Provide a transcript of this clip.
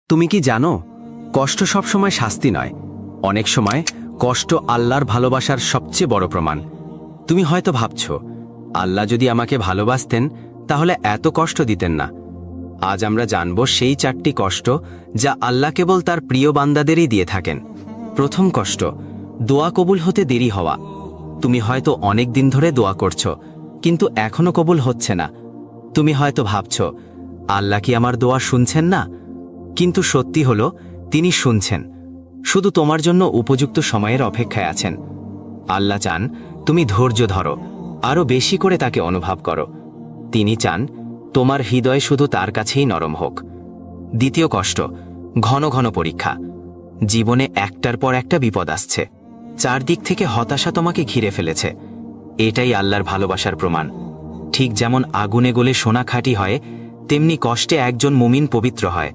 তুমি কি জানো, কষ্ট সবসময় শাস্তি নয়, অনেক সময় কষ্ট আল্লাহর ভালোবাসার সবচেয়ে বড় প্রমাণ। তুমি হয়তো ভাবছ, আল্লাহ যদি আমাকে ভালোবাসতেন তাহলে এত কষ্ট দিতেন না। আজ আমরা জানব সেই 4টি কষ্ট যা আল্লাহ কেবল তার প্রিয় বান্দাদেরই দিয়ে থাকেন। প্রথম কষ্ট, দোয়া কবুল হতে দেরি হওয়া। তুমি হয়তো অনেক দিন ধরে দোয়া করছো, কিন্তু এখনো কবুল হচ্ছে না। তুমি হয়তো ভাবছ, আল্লাহ কি আমার দোয়া শুনছেন না? কিন্তু সত্যি হলো, তিনি শুনছেন, শুধু তোমার জন্য উপযুক্ত সময়ের অপেক্ষায় আছেন। আল্লাহ চান তুমি ধৈর্য ধরো, আরও বেশি করে তাকে অনুভব করো। তিনি চান তোমার হৃদয় শুধু তার কাছেই নরম হোক। দ্বিতীয় কষ্ট, ঘন ঘন পরীক্ষা। জীবনে একটার পর একটা বিপদ আসছে, চারদিক থেকে হতাশা তোমাকে ঘিরে ফেলেছে। এটাই আল্লাহর ভালোবাসার প্রমাণ। ঠিক যেমন আগুনে গলে সোনা খাঁটি হয়, তেমনি কষ্টে একজন মুমিন পবিত্র হয়।